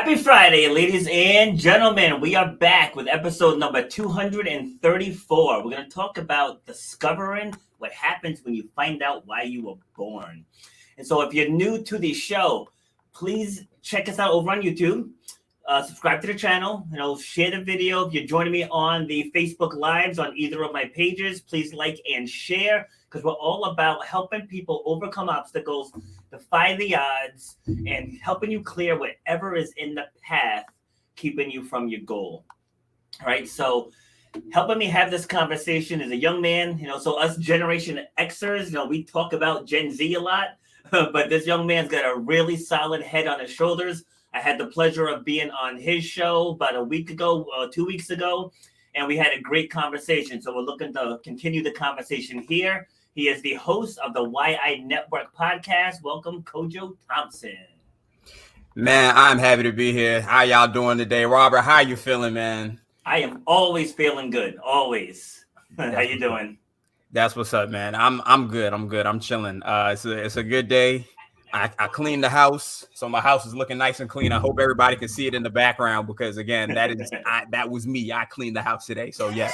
Happy Friday, ladies and gentlemen. We are back with episode number 234. We're going to talk about discovering what happens when you find out why you were born. And so, if you're new to the show, please check us out over on YouTube. Subscribe to the channel. Share the video. If you're joining me on the Facebook Lives on either of my pages, please like and share because we're all about helping people overcome obstacles, defy the odds, and helping you clear whatever is in the path keeping you from your goal. All right, so helping me have this conversation is a young man, so us Generation Xers, we talk about Gen Z a lot, but this young man's got a really solid head on his shoulders. I had the pleasure of being on his show about a week ago, 2 weeks ago, and we had a great conversation. So we're looking to continue the conversation here. He is the host of the YI Network podcast. Welcome, Kojo Thompson. Man, I'm happy to be here. How y'all doing today? Robert, how you feeling, man? I am always feeling good, always. How you doing? That's what's up, man. I'm good. I'm chilling. It's a good day. I cleaned the house, so my house is looking nice and clean. I hope everybody can see it in the background because, again, that was me. I cleaned the house today, so yes.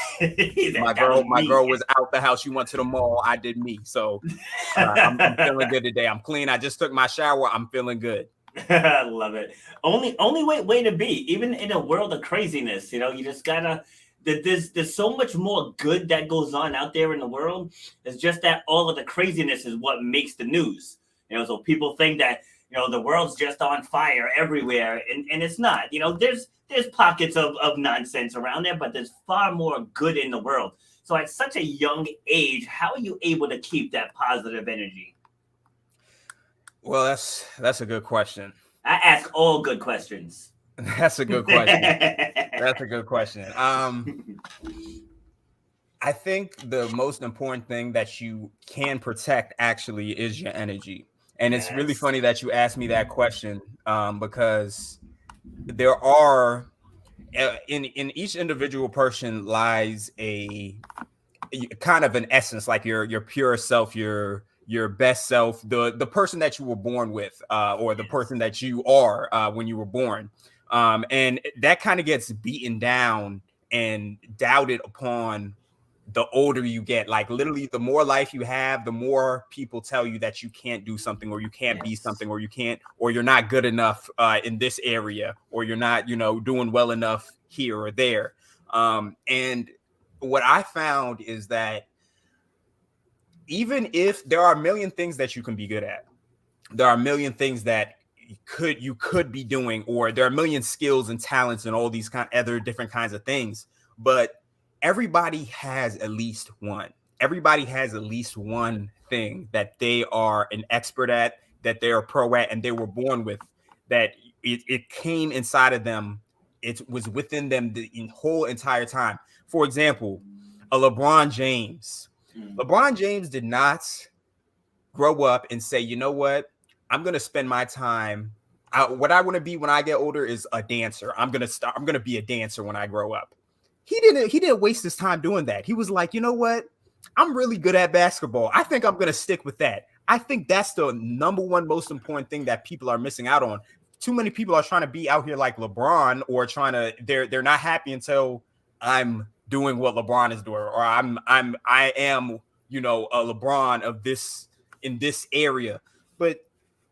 my girl was out the house. She went to the mall. I did me, so I'm feeling good today. I'm clean. I just took my shower. I'm feeling good. I love it. Only way to be, even in a world of craziness. You just gotta. There's so much more good that goes on out there in the world. It's just that all of the craziness is what makes the news. So people think that, the world's just on fire everywhere, and it's not. There's pockets of nonsense around there, but there's far more good in the world. So at such a young age, how are you able to keep that positive energy? Well, that's a good question. I ask all good questions. That's a good question. That's a good question. I think the most important thing that you can protect actually is your energy. And it's really funny that you asked me that question because there are in each individual person lies a kind of an essence, like your pure self, your best self, the person that you were born with or the person that you are when you were born. And that kind of gets beaten down and doubted upon the older you get. Like literally the more life you have, the more people tell you that you can't do something or you can't be something or you're not good enough in this area or you're not, doing well enough here or there. And what I found is that even if there are a million things that you can be good at, there are a million things that you could be doing, or there are a million skills and talents and all these other different kinds of things, but everybody has at least one. Everybody has at least one thing that they are an expert at, that they are pro at, and they were born with, that it came inside of them. It was within them the whole entire time. For example, a LeBron James. LeBron James did not grow up and say, you know what? I'm going to spend my time. What I want to be when I get older is a dancer. I'm going to be a dancer when I grow up. He didn't waste his time doing that. He was like, you know what? I'm really good at basketball. I think I'm going to stick with that. I think that's the number one most important thing that people are missing out on. Too many people are trying to be out here like LeBron, or they're not happy until I'm doing what LeBron is doing, or I am, a LeBron of this in this area. But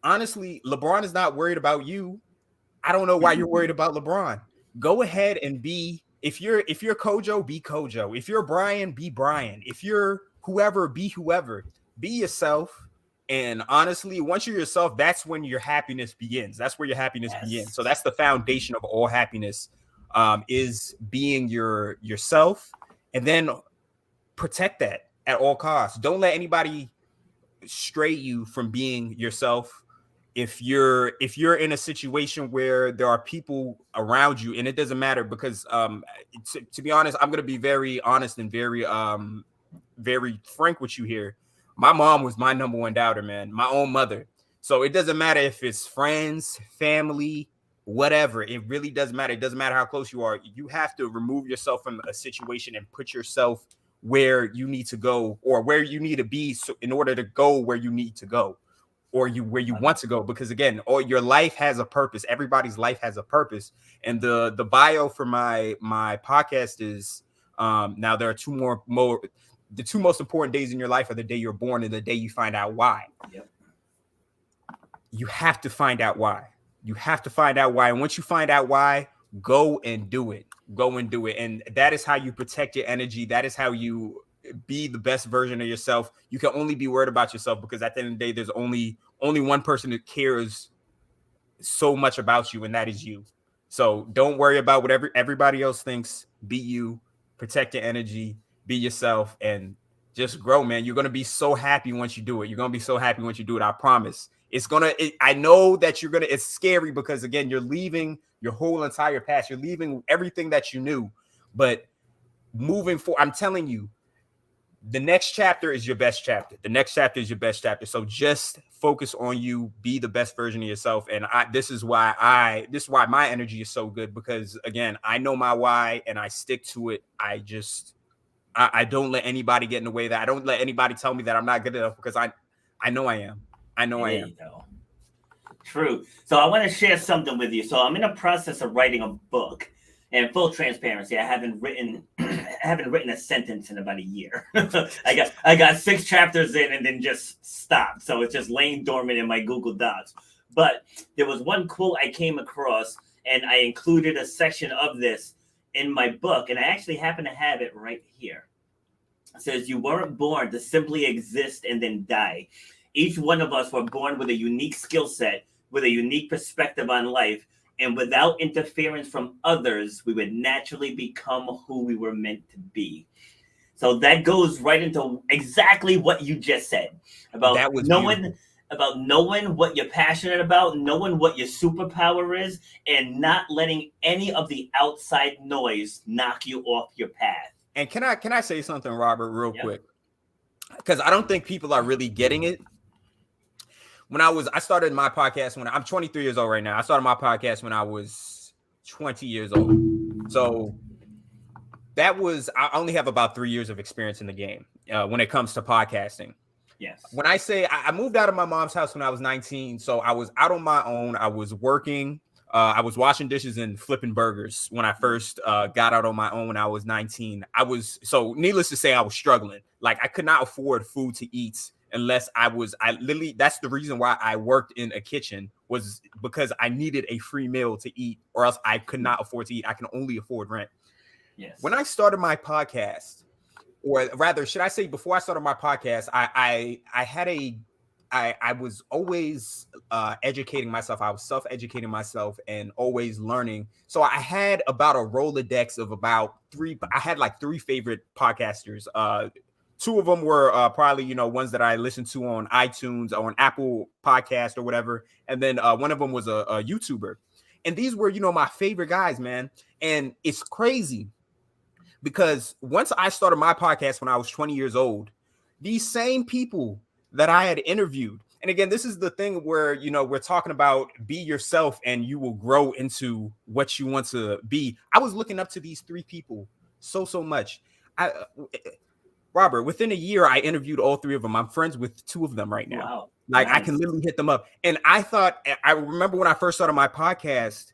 honestly, LeBron is not worried about you. I don't know why you're worried about LeBron. Go ahead and be. If you're Kojo, be Kojo. If you're Brian, be Brian. If you're whoever, be whoever. Be yourself. And honestly, once you're yourself, that's when your happiness begins. That's where your happiness begins. So that's the foundation of all happiness, is being yourself, and then protect that at all costs. Don't let anybody stray you from being yourself. If you're in a situation where there are people around you, and it doesn't matter, because to be honest, I'm going to be very honest and very frank with you here. My mom was my number one doubter, man, my own mother. So it doesn't matter if it's friends, family, whatever. It really doesn't matter. It doesn't matter how close you are. You have to remove yourself from a situation and put yourself where you need to go, or where you need to be, so in order to go where you need to go. or where you want to go, because again, all your life has a purpose. Everybody's life has a purpose. And the bio for my podcast is now there are two more the two most important days in your life are the day you're born and the day you find out why. Yep. You have to find out why. You have to find out why. And once you find out why, go and do it. Go and do it. And that is how you protect your energy. That is how you be the best version of yourself. You can only be worried about yourself, because at the end of the day, there's only one person that cares so much about you, and that is you. So don't worry about what everybody else thinks. Be you, protect your energy, be yourself, and just grow, man. You're going to be so happy once you do it. You're going to be so happy once you do it. I promise. I know that it's scary, because again, you're leaving your whole entire past. You're leaving everything that you knew, but moving forward, I'm telling you, the next chapter is your best chapter. The next chapter is your best chapter. So just focus on you, be the best version of yourself. And this is why my energy is so good, because again, I know my why and I stick to it. I don't let anybody get in the way. That I don't let anybody tell me that I'm not good enough, because I know I am. I know I am. True. So I want to share something with you. So I'm in the process of writing a book, and full transparency, I haven't written a sentence in about a year. I got 6 chapters in and then just stopped. So it's just laying dormant in my Google Docs. But there was one quote I came across, and I included a section of this in my book, and I actually happen to have it right here. It says, "You weren't born to simply exist and then die. Each one of us were born with a unique skill set, with a unique perspective on life, and without interference from others, we would naturally become who we were meant to be." So that goes right into exactly what you just said about knowing what you're passionate about, knowing what your superpower is, and not letting any of the outside noise knock you off your path. And can I say something, Robert, real quick? Because I don't think people are really getting it. I started my podcast when I'm 23 years old right now. I started my podcast when I was 20 years old. So I only have about 3 years of experience in the game when it comes to podcasting. Yes. When I say I moved out of my mom's house when I was 19, so I was out on my own. I was working. I was washing dishes and flipping burgers when I first got out on my own when I was 19. Needless to say, I was struggling. Like, I could not afford food to eat unless that's the reason why I worked in a kitchen, was because I needed a free meal to eat, or else I could not afford to eat. I can only afford rent. Yes. When I started my podcast, or rather, should I say before I started my podcast, I was always educating myself. I was self-educating myself and always learning. So I had about a Rolodex of about 3. I had like 3 favorite podcasters. 2 of them were probably, ones that I listened to on iTunes or on Apple Podcast or whatever. And then one of them was a YouTuber. And these were, my favorite guys, man. And it's crazy because once I started my podcast when I was 20 years old, these same people that I had interviewed, and again, this is the thing where, we're talking about be yourself and you will grow into what you want to be. I was looking up to these 3 people so much. Robert, within a year, I interviewed all 3 of them. I'm friends with 2 of them right now. Wow. Like, nice. I can literally hit them up. And I remember when I first started my podcast,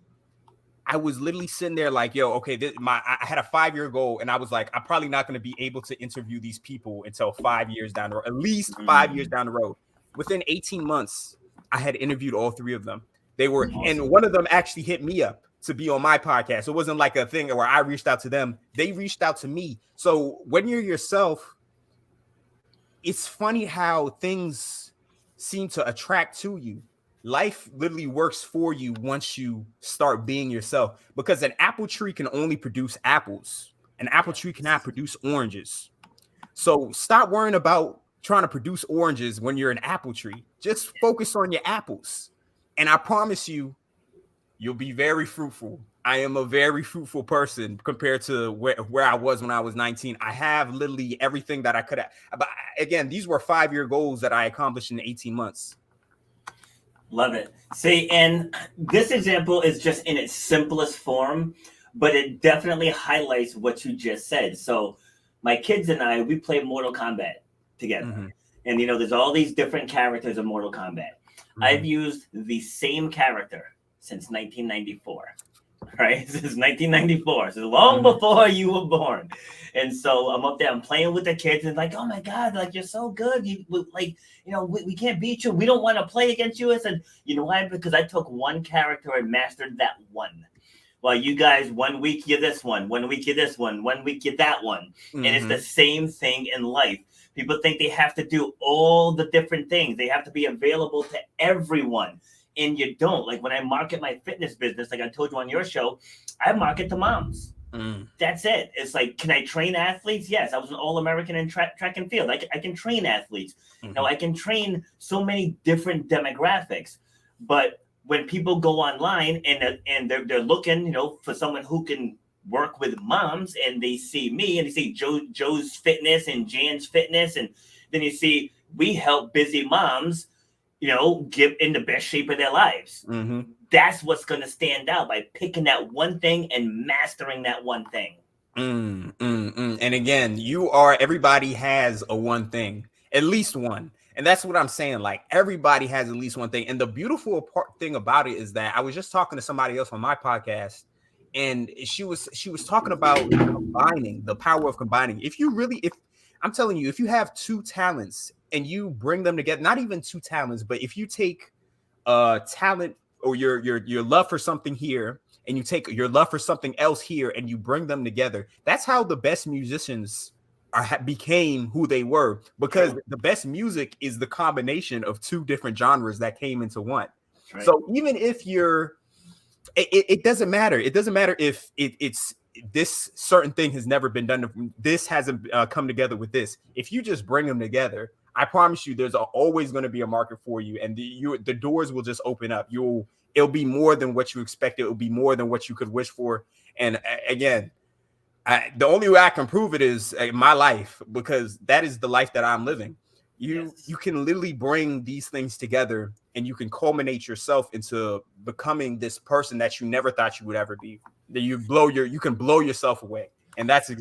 I was literally sitting there like, yo, okay, I had a 5-year goal, and I was like, I'm probably not going to be able to interview these people until 5 years down the road, at least 5 years down the road. Within 18 months, I had interviewed all 3 of them. They were, awesome. And one of them actually hit me up to be on my podcast. It wasn't like a thing where I reached out to them. They reached out to me. So when you're yourself, it's funny how things seem to attract to you. Life literally works for you once you start being yourself, because an apple tree can only produce apples. An apple tree cannot produce oranges. So stop worrying about trying to produce oranges when you're an apple tree. Just focus on your apples. And I promise you, you'll be very fruitful. I am a very fruitful person compared to where I was when I was 19. I have literally everything that I could have. But again, these were 5-year goals that I accomplished in 18 months. Love it. See, and this example is just in its simplest form, but it definitely highlights what you just said. So my kids and we play Mortal Kombat together. Mm-hmm. And, there's all these different characters of Mortal Kombat. I've used the same character since 1994. Right, since 1994, so long before you were born. And so I'm up there, I'm playing with the kids, and like, oh my god, like you're so good. We can't beat you. We don't want to play against you. I said, you know why? Because I took one character and mastered that one. Well, you guys, 1 week you're this one week you're this one week you're that one. And it's the same thing in life. People think they have to do all the different things. They have to be available to everyone. And you don't. Like when I market my fitness business, like I told you on your show, I market to moms. That's it. It's like, can I train athletes? Yes, I was an All-American in track and field. I can train athletes. Now I can train so many different demographics. But when people go online and they're looking, for someone who can work with moms, and they see me and they see Joe's fitness and Jan's fitness, and then you see we help busy moms get in the best shape of their lives. That's what's going to stand out, by picking that one thing and mastering that one thing. And again, everybody has a one thing, at least one. And that's what I'm saying. Like everybody has at least one thing. And the beautiful thing about it is that I was just talking to somebody else on my podcast, and she was talking about combining, the power of combining. If I'm telling you, if you have two talents and you bring them together, not even two talents, but if you take talent or your love for something here, and you take your love for something else here, and you bring them together, that's how the best musicians became who they were, because the best music is the combination of two different genres that came into one. Right. So even if it doesn't matter. It doesn't matter if it's this certain thing has never been done. This hasn't come together with this. If you just bring them together, I promise you, there's always going to be a market for you, and the doors will just open up. It'll be more than what you expected. It'll be more than what you could wish for. And again, the only way I can prove it is my life, because that is the life that I'm living. You can literally bring these things together, and you can culminate yourself into becoming this person that you never thought you would ever be. That you can blow yourself away, and that's all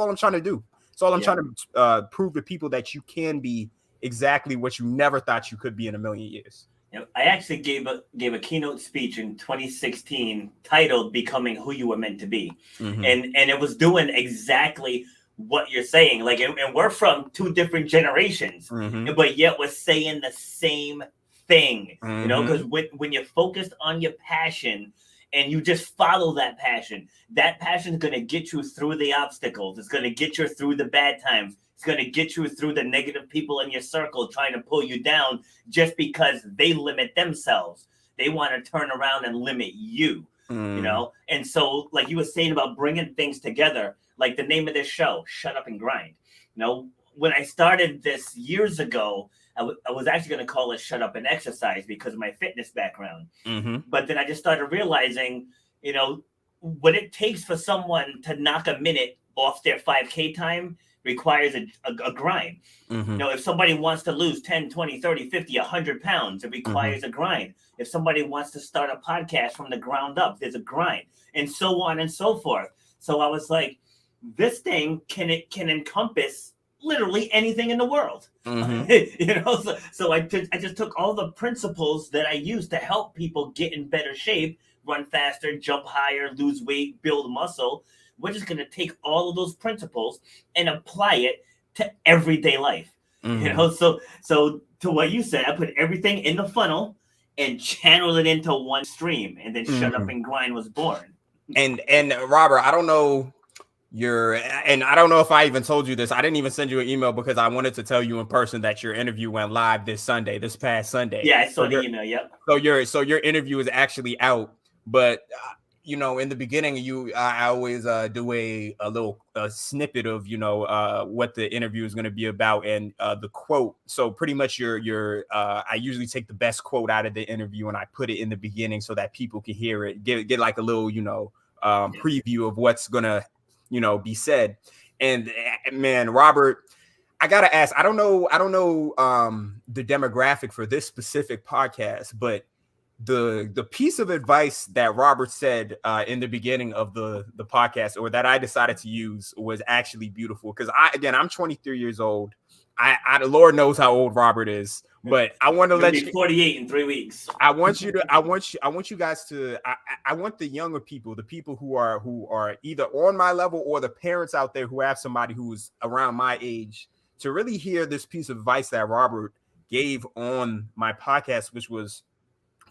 I'm trying to do. It's all I'm trying to prove to people, that you can be exactly what you never thought you could be in a million years. I actually gave a keynote speech in 2016 titled "Becoming Who You Were Meant to Be," and it was doing exactly what you're saying. Like, and we're from two different generations, but yet we're saying the same thing. Because when you're focused on your passion and you just follow that passion is going to get you through the obstacles. It's going to get you through the bad times. It's going to get you through the negative people in your circle trying to pull you down just because they limit themselves. They want to turn around and limit you, And so, like you were saying about bringing things together, like the name of this show, Shut Up and Grind. When I started this years ago, I was actually going to call it Shut Up and Exercise because of my fitness background. But then I just started realizing, what it takes for someone to knock a minute off their 5K time requires a grind. If somebody wants to lose 10, 20, 30, 50, 100 pounds, it requires a grind. If somebody wants to start a podcast from the ground up, there's a grind, and so on and so forth. So I was like, this thing can encompass literally anything in the world. So I just took all the principles that I use to help people get in better shape, run faster, jump higher, lose weight, build muscle. We're just going to take all of those principles and apply it to everyday life. So to what you said, I put everything in the funnel and channeled it into one stream, and then Shut Up and Grind was born. And Robert, I don't know I don't know if I even told you this. I didn't even send you an email because I wanted to tell you in person that your interview went live this past Sunday. Yeah, I saw the email. Yep. So your interview is actually out, but in the beginning, I always do a little snippet of what the interview is going to be about, and the quote. So pretty much I usually take the best quote out of the interview and I put it in the beginning so that people can hear it, get like a little preview of what's gonna be said. And man, Robert, I gotta ask. I don't know the demographic for this specific podcast, but the piece of advice that Robert said in the beginning of the podcast, or that I decided to use, was actually beautiful. Because I'm 23 years old. I the Lord knows how old Robert is, but I want to You're gonna let be you. 48 in 3 weeks. I want you to. I want you guys to. I want the younger people, the people who are either on my level or the parents out there who have somebody who's around my age, to really hear this piece of advice that Robert gave on my podcast, which was,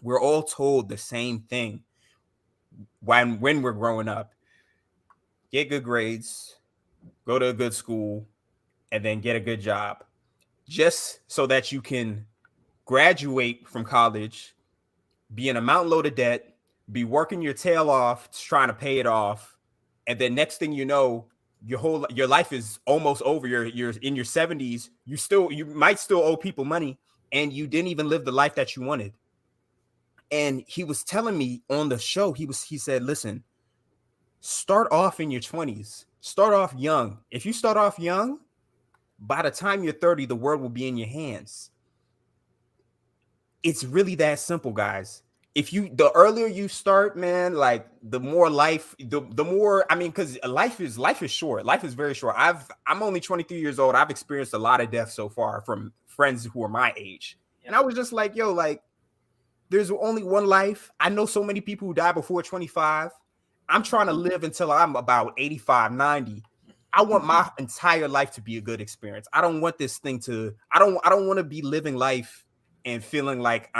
we're all told the same thing when we're growing up: get good grades, go to a good school, and then get a good job, just so that you can graduate from college, be in a mountain load of debt, be working your tail off trying to pay it off, and then next thing you know, your life is almost over. You're in your 70s. You might still owe people money, and you didn't even live the life that you wanted. And he was telling me on the show, he said, listen, start off in your 20s. Start off young. If you start off young, by the time you're 30, the world will be in your hands. It's really that simple, guys. The earlier you start, man, like the more life, the more, I mean, because life is short. Life is very short. I'm only 23 years old. I've experienced a lot of death so far from friends who are my age. And I was just like, yo, like, there's only one life. I know so many people who die before 25. I'm trying to live until I'm about 85, 90. I want my entire life to be a good experience. I don't want this thing to, I don't want to be living life and feeling like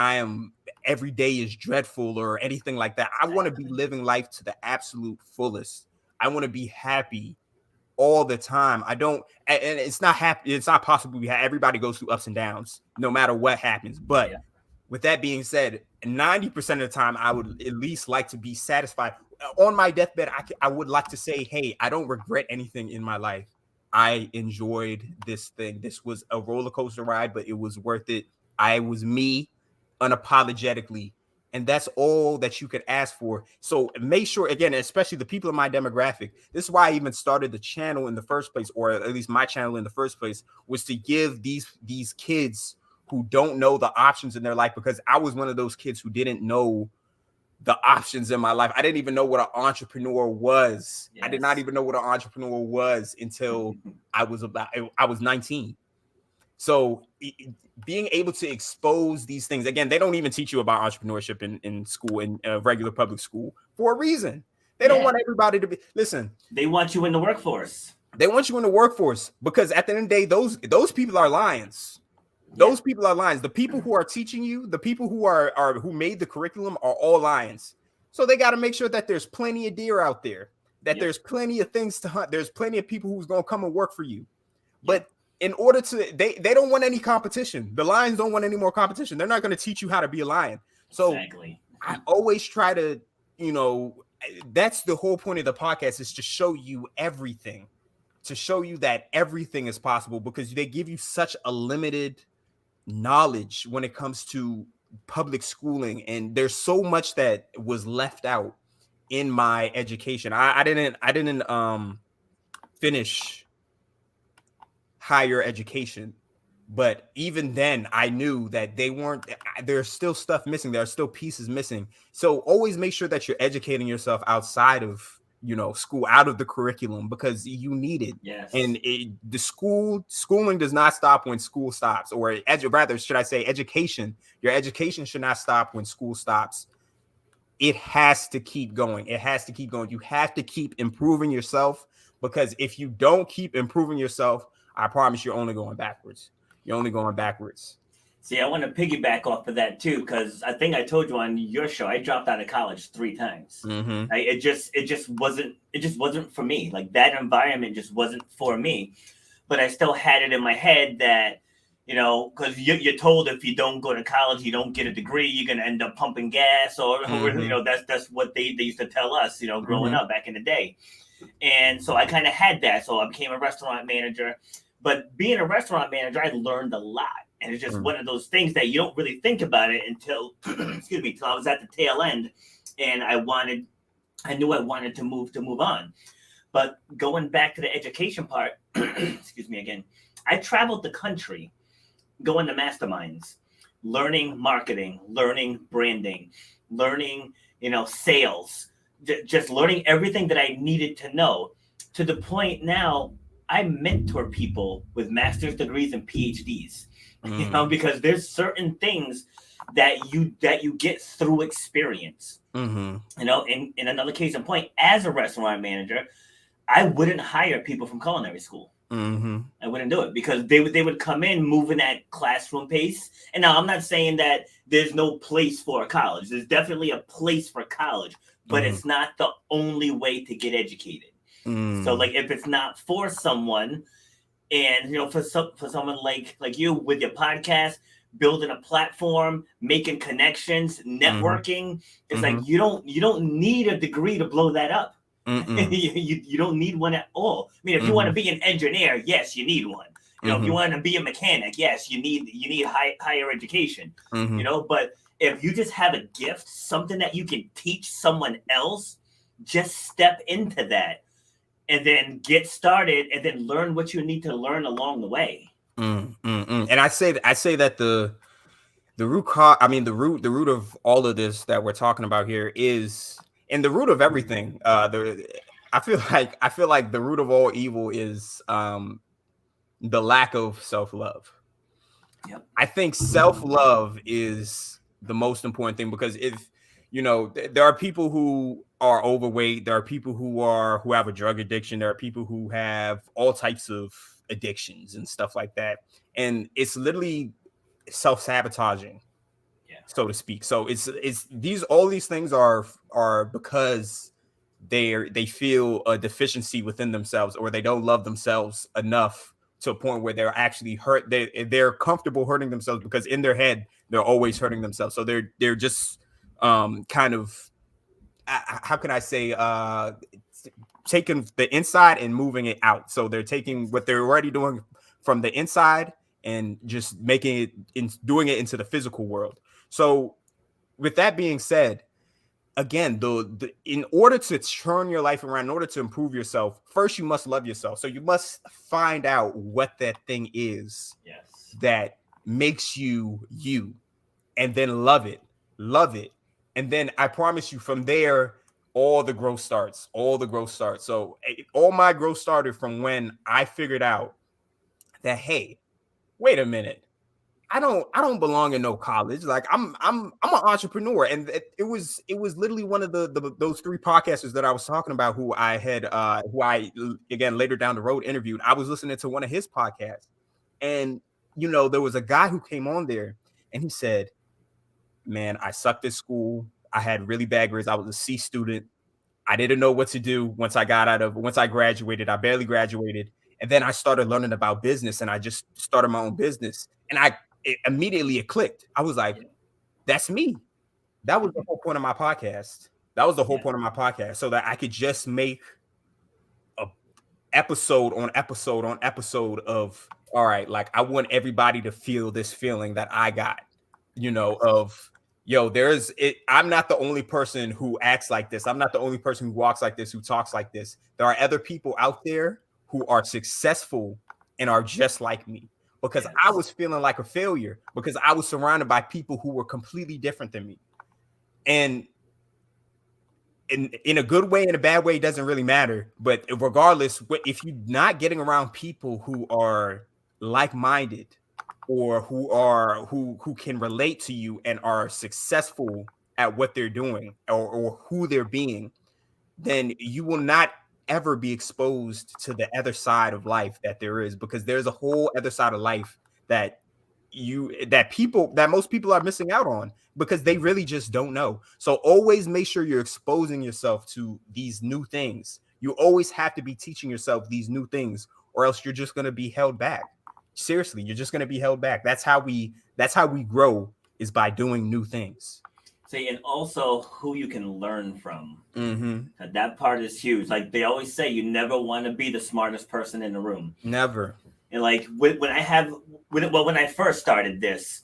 every day is dreadful or anything like that. I want to be living life to the absolute fullest. I want to be happy all the time. I don't, and it's not happy. It's not possible. Everybody goes through ups and downs no matter what happens. But with that being said, 90% of the time, I would at least like to be satisfied. On my deathbed, I would like to say, hey, I don't regret anything in my life. I enjoyed this thing. This was a roller coaster ride, but it was worth it. I was me unapologetically. And that's all that you could ask for. So make sure, again, especially the people in my demographic, this is why I even started the channel in the first place, or at least my channel in the first place, was to give these kids who don't know the options in their life, because I was one of those kids who didn't know the options in my life. I didn't even know what an entrepreneur was. Yes. I did not even know what an entrepreneur was until I was 19. So being able to expose these things, again, they don't even teach you about entrepreneurship in school, in regular public school, for a reason. They don't want everybody to be, listen. They want you in the workforce. They want you in the workforce, because at the end of the day, those people are lions. Those people are lions. The people who are teaching you, the people who made the curriculum, are all lions. So they got to make sure that there's plenty of deer out there, that there's plenty of things to hunt. There's plenty of people who's going to come and work for you. But in order to, they don't want any competition. The lions don't want any more competition. They're not going to teach you how to be a lion. So I always try to, that's the whole point of the podcast, is to show you everything, to show you that everything is possible, because they give you such a limited knowledge when it comes to public schooling, and there's so much that was left out in my education. I didn't finish higher education, but even then I knew that there's still stuff missing. There are still pieces missing. So always make sure that you're educating yourself outside of school, out of the curriculum, because you need it. Yes. And schooling does not stop when school stops, or rather, should I say, education. Your education should not stop when school stops. It has to keep going. It has to keep going. You have to keep improving yourself, because if you don't keep improving yourself, I promise you're only going backwards. You're only going backwards. See, I want to piggyback off of that too, because I think I told you on your show, I dropped out of college 3 times. Mm-hmm. It just wasn't for me. Like, that environment just wasn't for me. But I still had it in my head that, because you're told if you don't go to college, you don't get a degree, you're gonna end up pumping gas, or that's what they used to tell us, growing up back in the day. And so I kind of had that. So I became a restaurant manager. But being a restaurant manager, I learned a lot. And it's just one of those things that you don't really think about it until, till I was at the tail end, and I knew I wanted to move on. But going back to the education part, I traveled the country, going to masterminds, learning marketing, learning branding, learning, sales, just learning everything that I needed to know, to the point now I mentor people with master's degrees and PhDs, Mm-hmm. because there's certain things that you get through experience. Mm-hmm. In another case in point, as a restaurant manager, I wouldn't hire people from culinary school. Mm-hmm. I wouldn't do it because they would come in moving at classroom pace. And now I'm not saying that there's no place for a college. There's definitely a place for college, but Mm-hmm. it's not the only way to get educated. So Mm-hmm. like if it's not for someone, and for someone like you with your podcast, building a platform, making connections, networking, it's like Mm-hmm. you don't need a degree to blow that up. Mm-hmm. You don't need one at all. I mean, if you want Mm-hmm. to be an engineer, yes, you need one. If you Mm-hmm. want to be a mechanic, yes, you need higher education. Mm-hmm. But if you just have a gift, something that you can teach someone else, just step into that and then get started and then learn what you need to learn along the way. And I say that the root cause, I mean the root of all of this that we're talking about here is, and the root of everything, I feel like the root of all evil is the lack of self-love. Yep. I think self-love is the most important thing, because if there are people who are overweight, there are people who have a drug addiction, there are people who have all types of addictions and stuff like that, and it's literally self-sabotaging, Yeah. so to speak. So it's all these things are because they feel a deficiency within themselves, or they don't love themselves enough to a point where they're actually hurt. They're comfortable hurting themselves, because in their head they're always hurting themselves. So they're just kind of, how can I say, taking the inside and moving it out. So they're taking what they're already doing from the inside and just making it doing it into the physical world. So with that being said, again, in order to turn your life around, in order to improve yourself, first you must love yourself. So you must find out what that thing is Yes. that makes you you, and then love it. And then I promise you, from there, all the growth starts. So all my growth started from when I figured out that, hey, wait a minute, I don't belong in no college. Like I'm an entrepreneur, and it was literally one of those three podcasters that I was talking about, who I again later down the road interviewed. I was listening to one of his podcasts, and there was a guy who came on there, and he said, "Man, I sucked at school. I had really bad grades. I was a C student. I didn't know what to do once I graduated. I barely graduated. And then I started learning about business, and I just started my own business. And immediately it clicked. I was like, Yeah. that's me. That was the whole point of my podcast. That was the whole Yeah. point of my podcast, so that I could just make a episode on episode on episode of, all right, like, I want everybody to feel this feeling that I got, of, yo, I'm not the only person who acts like this. I'm not the only person who walks like this, who talks like this. There are other people out there who are successful and are just like me, because I Yes. was feeling like a failure, because I was surrounded by people who were completely different than me. And in a good way, in a bad way, it doesn't really matter. But regardless, if you're not getting around people who are like-minded, or who can relate to you and are successful at what they're doing, or who they're being, then you will not ever be exposed to the other side of life that there is, because there's a whole other side of life that most people are missing out on, because they really just don't know. So always make sure you're exposing yourself to these new things. You always have to be teaching yourself these new things, or else you're just going to be held back. Seriously, you're just going to be held back. That's how we grow, is by doing new things. See, and also who you can learn from. Mm-hmm. That part is huge. Like they always say, you never want to be the smartest person in the room. Never. And like when I first started this,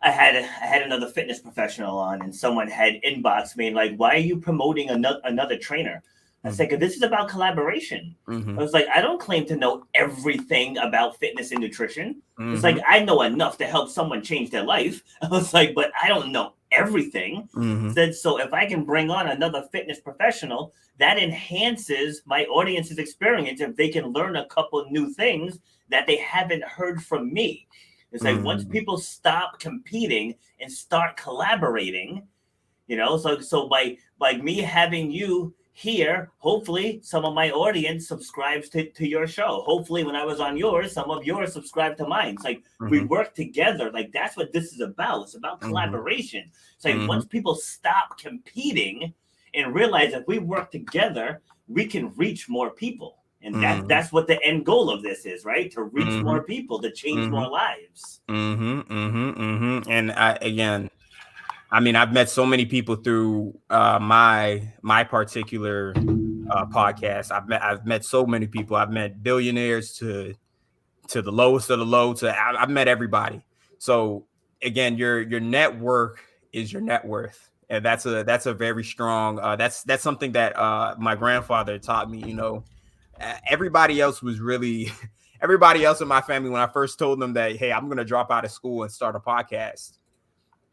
I had another fitness professional on, and someone had inboxed me like, "Why are you promoting another trainer?" I said, "Cause this is about collaboration." Mm-hmm. I was like, "I don't claim to know everything about fitness and nutrition. Mm-hmm. It's like I know enough to help someone change their life." I was like, "But I don't know everything. Mm-hmm. Said, so if I can bring on another fitness professional, that enhances my audience's experience if they can learn a couple new things that they haven't heard from me. It's like once people stop competing and start collaborating, so by me having you here, hopefully some of my audience subscribes to your show. Hopefully when I was on yours, some of yours subscribe to mine. It's like we work together. Like that's what this is about. It's about collaboration. It's like once people stop competing and realize if we work together, we can reach more people. And that's what the end goal of this is, right? To reach more people, to change more lives. And I've met so many people through my particular podcast. I've met so many people. I've met billionaires to the lowest of the low. I've met everybody. So again, your network is your net worth, and that's a very strong. That's something that my grandfather taught me. Everybody else in my family, when I first told them that, hey, I'm going to drop out of school and start a podcast.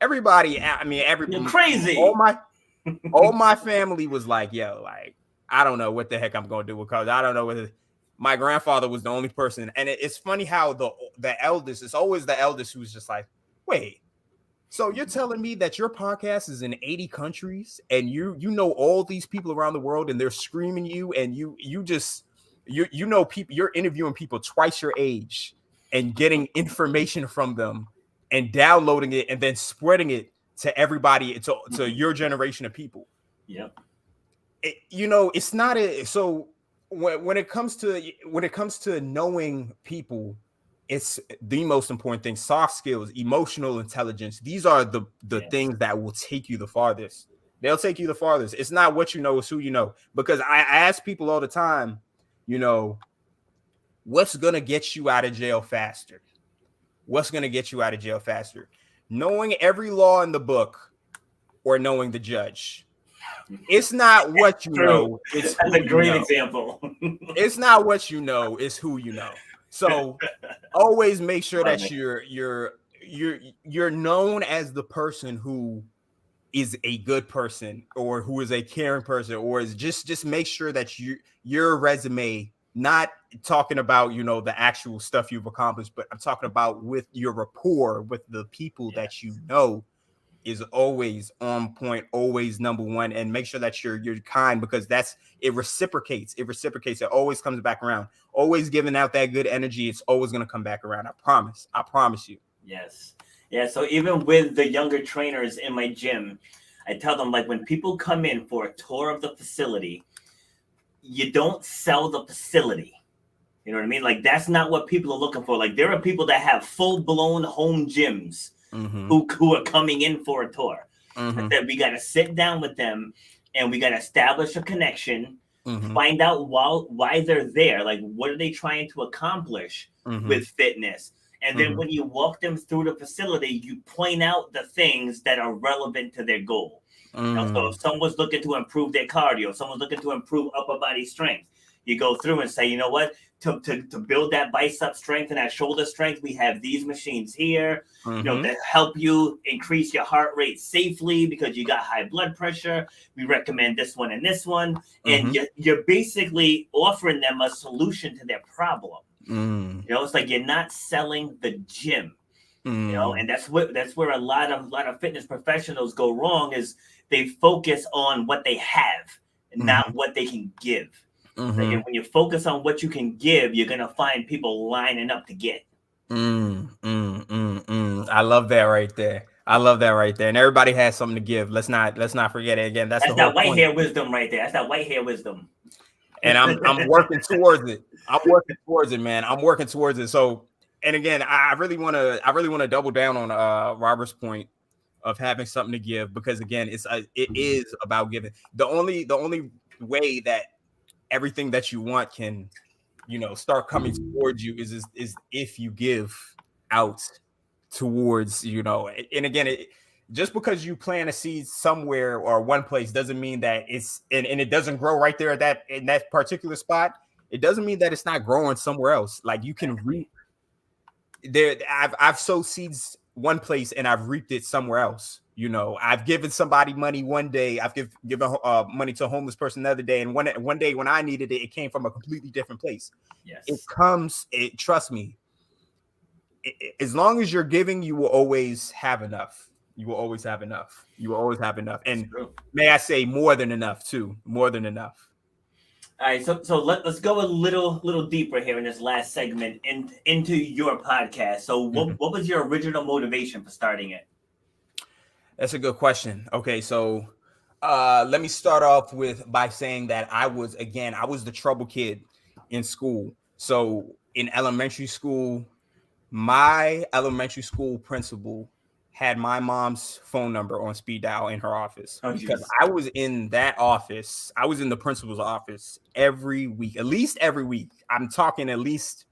Everybody, You're crazy. All my family was like, yo, like, I don't know what the heck I'm going to do, because I don't know whether my grandfather was the only person. And it's funny how the eldest, it's always the eldest who's just like, wait, so you're telling me that your podcast is in 80 countries and you know all these people around the world and they're screaming you, and you know people, you're interviewing people twice your age and getting information from them and downloading it and then spreading it to everybody, to your generation of people. Yep. It's not so when it comes to knowing people, it's the most important thing. Soft skills, emotional intelligence, these are the things that will take you the farthest. They'll take you the farthest. It's not what you know, it's who you know. Because I ask people all the time, what's gonna get you out of jail faster? What's going to get you out of jail faster? Knowing every law in the book or knowing the judge. It's not what you know. That's a great example. It's not what you know. It's who you know. So always make sure that you're known as the person who is a good person, or who is a caring person, or is just make sure that your resume, not talking about, the actual stuff you've accomplished, but I'm talking about with your rapport with the people that is always on point, always number one. And make sure that you're kind, because it reciprocates. It always comes back around. Always giving out that good energy. It's always going to come back around. I promise you. Yes. Yeah. So even with the younger trainers in my gym, I tell them, like, when people come in for a tour of the facility, you don't sell the facility. You know what I mean? Like, that's not what people are looking for. Like, there are people that have full-blown home gyms who are coming in for a tour. That we got to sit down with them and we got to establish a connection, find out why they're there. Like, what are they trying to accomplish with fitness? And then when you walk them through the facility, you point out the things that are relevant to their goal. So if someone's looking to improve their cardio, someone's looking to improve upper body strength, you go through and say, you know what, to build that bicep strength and that shoulder strength, we have these machines here, that help you increase your heart rate safely because you got high blood pressure. We recommend this one and this one. And you're basically offering them a solution to their problem. It's like you're not selling the gym. And that's where a lot of fitness professionals go wrong, is they focus on what they have and not what they can give. Like, when you focus on what you can give, you're gonna find people lining up to get. I love that right there. And everybody has something to give. Let's not forget it again. That's that white hair wisdom right there. That's that white hair wisdom. And I'm working towards it. Man. I'm working towards it. So, and again, I really want to double down on Robert's point of having something to give, because again, it is about giving. The only way that everything that you want can, start coming towards you is if you give out towards, and again, just because you plant a seed somewhere or one place doesn't mean that it's and it doesn't grow right there in that particular spot. It doesn't mean that it's not growing somewhere else. Like, you can reap there. I've sowed seeds one place and I've reaped it somewhere else. You know, I've given somebody money one day. I've given money to a homeless person the other day, and one day when I needed it, it came from a completely different place. Yes. Trust me. As long as you're giving, you will always have enough. You will always have enough. You will always have enough, and may I say, more than enough too. More than enough. All right, so let's go a little deeper here in this last segment into your podcast. So what was your original motivation for starting it? That's a good question. Okay, so let me start off by saying that I was the trouble kid in school. So in elementary school, my elementary school principal had my mom's phone number on speed dial in her office because I was in that office. I was in the principal's office every week, at least every week. I'm talking at least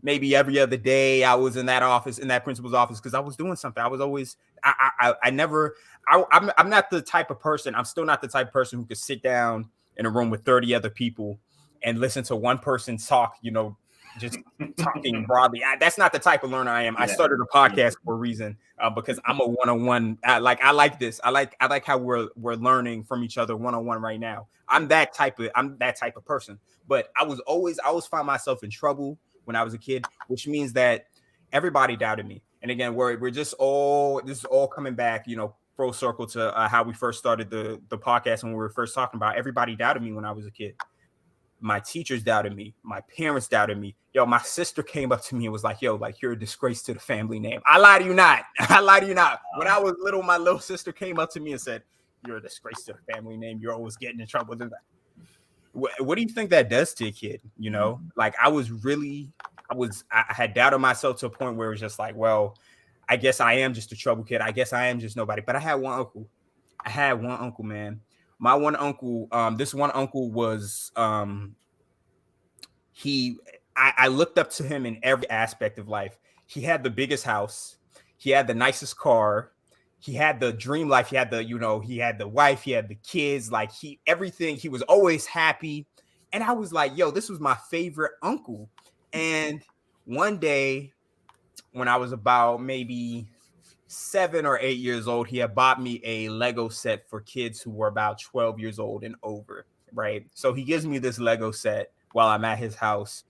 maybe every other day. I was in that office, in that principal's office, because I was doing something. I was always, I'm not the type of person. I'm still not the type of person who could sit down in a room with 30 other people and listen to one person talk, you know, just talking broadly. That's not the type of learner I am. I started a podcast for a reason because I'm a one-on-one. I like this. I like how we're learning from each other one-on-one right now. I'm that type of person. But I always find myself in trouble when I was a kid, which means that everybody doubted me. And again, this is all coming back, you know, full circle to how we first started the podcast when we were first talking about. Everybody doubted me when I was a kid. My teachers doubted me. My parents doubted me. Yo, my sister came up to me and was like, yo, like, you're a disgrace to the family name. I lie to you not. When I was little, my little sister came up to me and said, you're a disgrace to the family name. You're always getting in trouble. What do you think that does to a kid? You know, like I had doubted myself to a point where it was just like, well, I guess I am just a trouble kid. I guess I am just nobody. But I had one uncle, man. My one uncle, this one uncle was, I looked up to him in every aspect of life. He had the biggest house. He had the nicest car. He had the dream life. He had he had the wife. He had the kids. Like everything. He was always happy. And I was like, yo, this was my favorite uncle. And one day when I was about maybe 7 or 8 years old, he had bought me a Lego set for kids who were about 12 years old and over, right? So he gives me this Lego set while I'm at his house.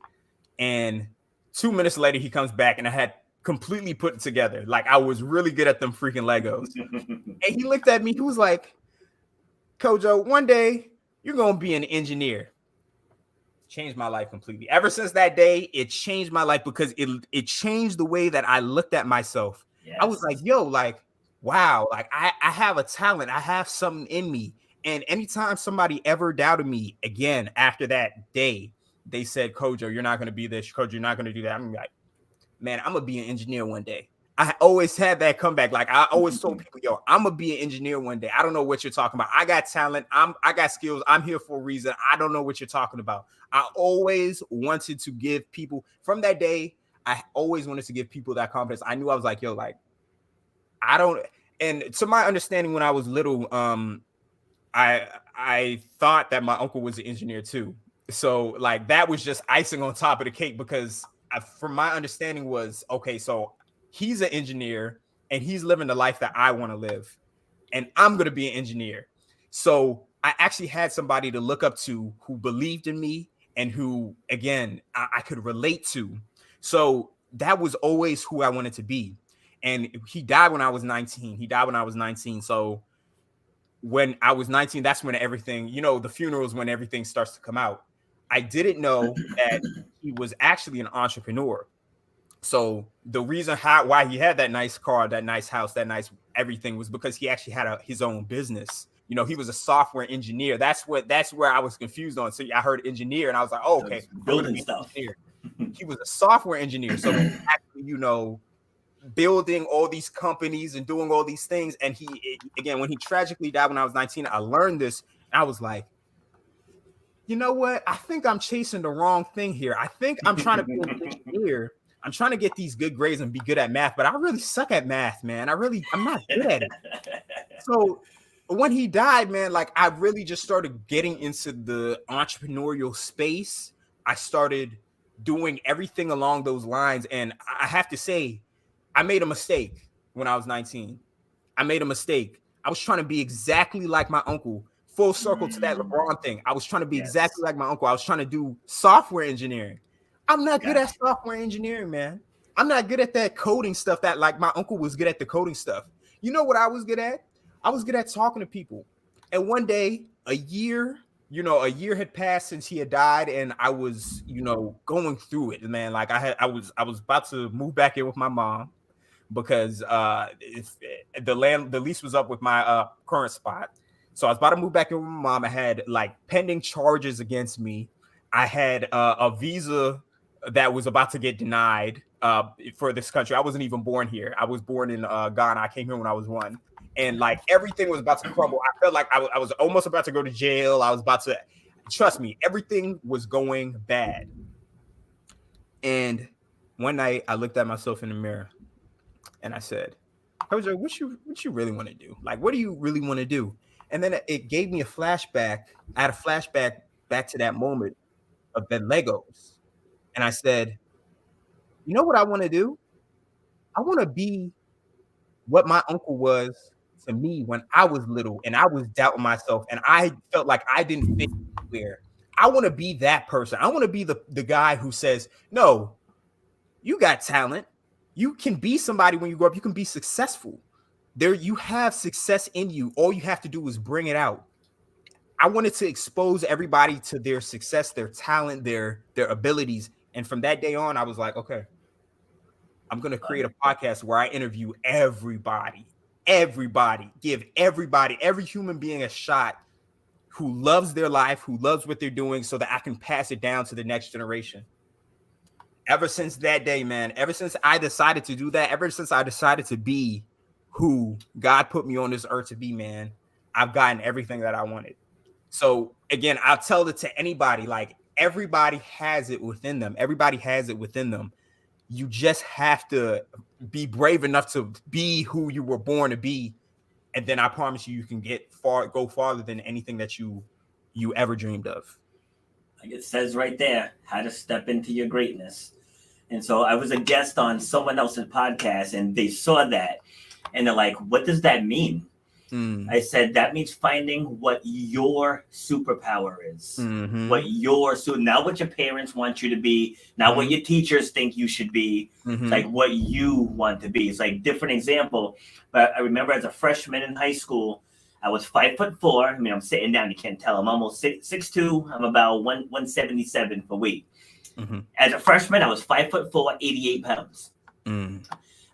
And 2 minutes later, he comes back and I had completely put it together. Like I was really good at them freaking Legos. And he looked at me, he was like, Kojo, one day you're going to be an engineer. Changed my life completely. Ever since that day, it changed my life because it changed the way that I looked at myself. Yes. I was like, yo, like, wow, like I have a talent. I have something in me. And anytime somebody ever doubted me again after that day, they said, Kojo, you're not going to be this. Kojo, you're not going to do that. I'm like, man, I'm going to be an engineer one day. I always had that comeback. Like I always told people, yo, I'm going to be an engineer one day. I don't know what you're talking about. I got talent. I got skills. I'm here for a reason. I don't know what you're talking about. I always wanted to give people from that day. I always wanted to give people that confidence. I knew I was like, yo, like, I don't. And to my understanding, when I was little, I thought that my uncle was an engineer too. So like that was just icing on top of the cake because from my understanding was, okay, so he's an engineer and he's living the life that I want to live. And I'm going to be an engineer. So I actually had somebody to look up to who believed in me and who, again, I could relate to. So that was always who I wanted to be. And he died when I was 19. So when I was 19, that's when everything, you know, the funerals, when everything starts to come out. I didn't know that he was actually an entrepreneur. So the reason why he had that nice car, that nice house, that nice everything was because he actually had his own business. You know, he was a software engineer. That's where I was confused on. So I heard engineer and I was like, oh, okay, building stuff. He was a software engineer. So actually, you know, building all these companies and doing all these things. And when he tragically died when I was 19, I learned this. And I was like, you know what? I think I'm chasing the wrong thing here. I think I'm trying to be an engineer. I'm trying to get these good grades and be good at math, but I really suck at math, man. I'm not good at it. So when he died, man, like I really just started getting into the entrepreneurial space. I started doing everything along those lines. And I have to say, I made a mistake when I was 19. I made a mistake. I was trying to be exactly like my uncle. Full circle to that LeBron thing. I was trying to be exactly like my uncle. I was trying to do software engineering. I'm not good at software engineering, man. I'm not good at that coding stuff that like my uncle was good at the coding stuff. You know what I was good at? I was good at talking to people. And one day, a year had passed since he had died, and I was, going through it, man. Like I was about to move back in with my mom because the lease was up with my current spot. So I was about to move back in with my mom. I had like pending charges against me. I had a visa that was about to get denied for this country. I wasn't even born here. I was born in Ghana. I came here when I was 1. And like everything was about to crumble. I felt like I was almost about to go to jail. I was about to, trust me, everything was going bad. And one night I looked at myself in the mirror and I said, Kojo, what you really want to do? Like, what do you really want to do? And then it gave me a flashback. I had a flashback back to that moment of the Legos. And I said, you know what I want to do? I want to be what my uncle was to me when I was little and I was doubting myself and I felt like I didn't fit anywhere. I want to be that person. I want to be the guy who says, no, you got talent. You can be somebody when you grow up. You can be successful. You have success in you. All you have to do is bring it out. I wanted to expose everybody to their success, their talent, their abilities. And from that day on, I was like, okay, I'm going to create a podcast where I interview everybody, give everybody, every human being a shot who loves their life, who loves what they're doing so that I can pass it down to the next generation. Ever since that day, man, ever since I decided to do that, ever since I decided to be who God put me on this earth to be, man, I've gotten everything that I wanted. So again, I'll tell it to anybody, like everybody has it within them. Everybody has it within them. You just have to be brave enough to be who you were born to be. And then I promise you can go farther than anything that you ever dreamed of. Like it says right there, how to step into your greatness. And so I was a guest on someone else's podcast and they saw that and they're like, what does that mean? I said, that means finding what your superpower is, not what your parents want you to be, not what your teachers think you should be, like what you want to be. It's like different example. But I remember as a freshman in high school, I was 5'4". I mean, I'm sitting down, you can't tell. I'm almost 6'2". I'm about 177 for weight. As a freshman, I was 5'4", 88 pounds.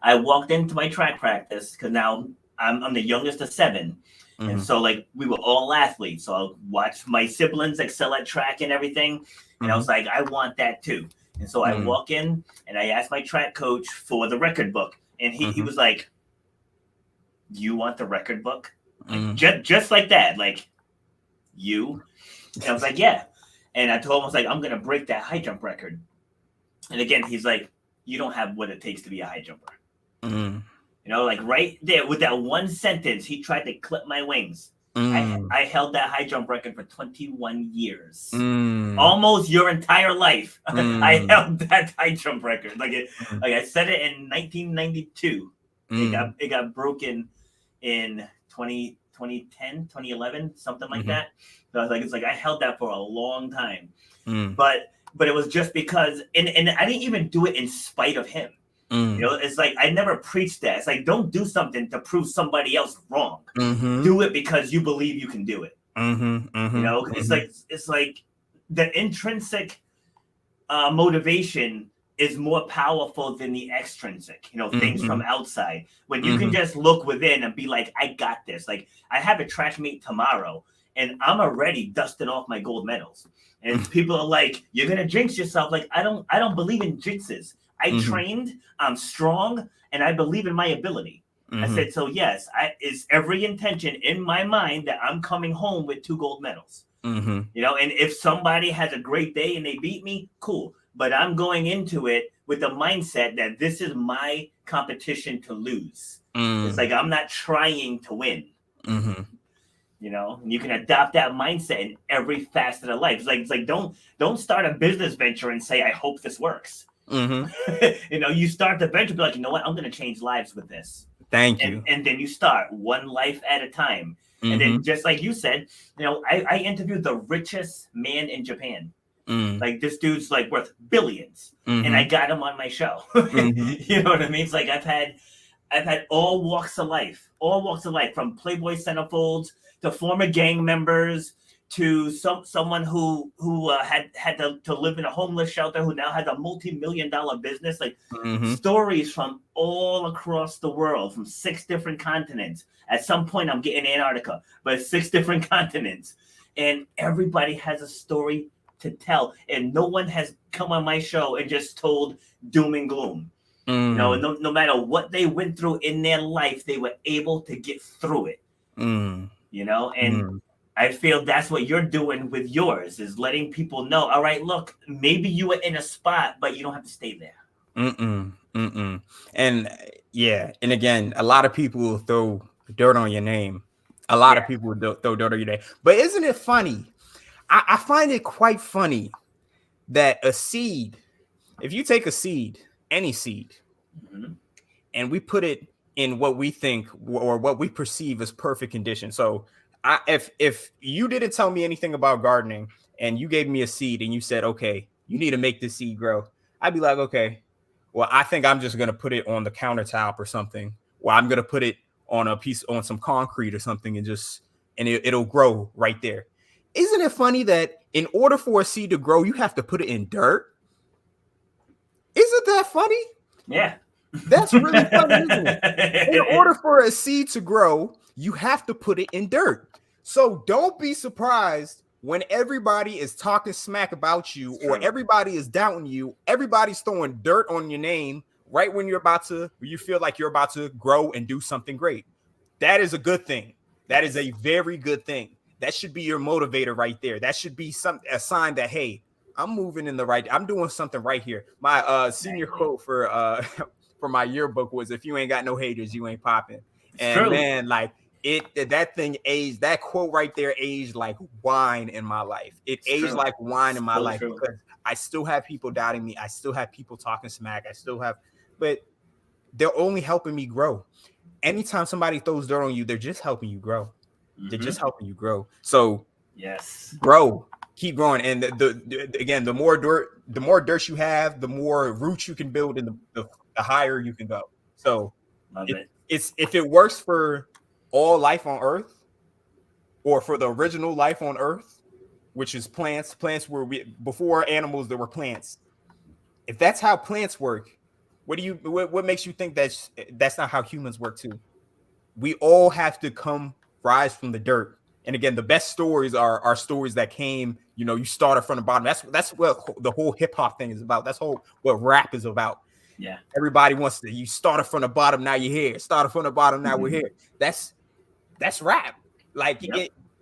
I walked into my track practice because now I'm the youngest of 7. And so like we were all athletes. So I watched my siblings excel at track and everything. And I was like, I want that too. And so I walk in and I asked my track coach for the record book. And he was like, you want the record book? Like, just like that. Like, you? And I was like, yeah. And I told him, I was like, I'm going to break that high jump record. And again, he's like, you don't have what it takes to be a high jumper. You know, like right there with that one sentence, he tried to clip my wings. I held that high jump record for 21 years. Almost your entire life. I held that high jump record. Like I said it in 1992. It got broken in 2010, 2011, something like that. So I was like, it's like I held that for a long time. But it was just because, and I didn't even do it in spite of him. You know, it's like I never preached that. It's like, don't do something to prove somebody else wrong. Do it because you believe you can do it. You know, it's like the intrinsic motivation is more powerful than the extrinsic, you know, things from outside. When you can just look within and be like, I got this. Like I have a track meet tomorrow and I'm already dusting off my gold medals. And people are like, you're going to jinx yourself. Like, I don't believe in jinxes. I trained, I'm strong, and I believe in my ability. I said, so yes, it's every intention in my mind that I'm coming home with 2 gold medals. You know, and if somebody has a great day and they beat me, cool. But I'm going into it with the mindset that this is my competition to lose. It's like, I'm not trying to win. You know, and you can adopt that mindset in every facet of life. It's like don't start a business venture and say, I hope this works. You know, you start the venture, be like, you know what, I'm going to change lives with this. Thank you. And then you start one life at a time. And then, just like you said, I interviewed the richest man in Japan. Like, this dude's like worth billions, and I got him on my show. You know what I mean? It's like I've had all walks of life, from Playboy centerfolds to former gang members to someone who had to live in a homeless shelter, who now has a multi-million-dollar business. Like, stories from all across the world, from 6 different continents. At some point, I'm getting Antarctica, but 6 different continents, and everybody has a story to tell, and no one has come on my show and just told doom and gloom. No matter what they went through in their life, they were able to get through it. And I feel that's what you're doing with yours, is letting people know, all right, look, maybe you were in a spot, but you don't have to stay there. And yeah, and again, a lot of people will throw dirt on your name. A lot of people will throw dirt on your name. But isn't it funny? I find it quite funny that a seed, if you take a seed, any seed, and we put it in what we think or what we perceive as perfect condition. So if you didn't tell me anything about gardening and you gave me a seed and you said, okay, you need to make this seed grow, I'd be like, okay, well, I think I'm just going to put it on the countertop or something, or I'm going to put it on on some concrete or something, and it'll grow right there. Isn't it funny that in order for a seed to grow, you have to put it in dirt? Isn't that funny? Yeah. That's really funny, isn't it? In order for a seed to grow, you have to put it in dirt. So don't be surprised when everybody is talking smack about you, or everybody is doubting you. Everybody's throwing dirt on your name right when you feel like you're about to grow and do something great. That is a good thing. That is a very good thing. That should be your motivator right there. That should be a sign that, hey, I'm moving in the right. I'm doing something right here. My senior quote for my yearbook was, "If you ain't got no haters, you ain't popping." And man, like that quote right there aged like wine in my life. It aged like wine in my life because I still have people doubting me. I still have people talking smack. But they're only helping me grow. Anytime somebody throws dirt on you, they're just helping you grow. They're just helping you grow. So grow, keep growing. And the more dirt you have, the more roots you can build, and the higher you can go. So if it works for all life on Earth, or for the original life on Earth, which is plants were before animals, there were plants. If that's how plants work, what makes you think that's not how humans work too? We all have to rise from the dirt. And again, the best stories are stories that came, you started from the bottom. That's what the whole hip hop thing is about. That's what rap is about. Yeah. Everybody wants you started from the bottom, now you're here. Started from the bottom, now we're here. That's rap. Like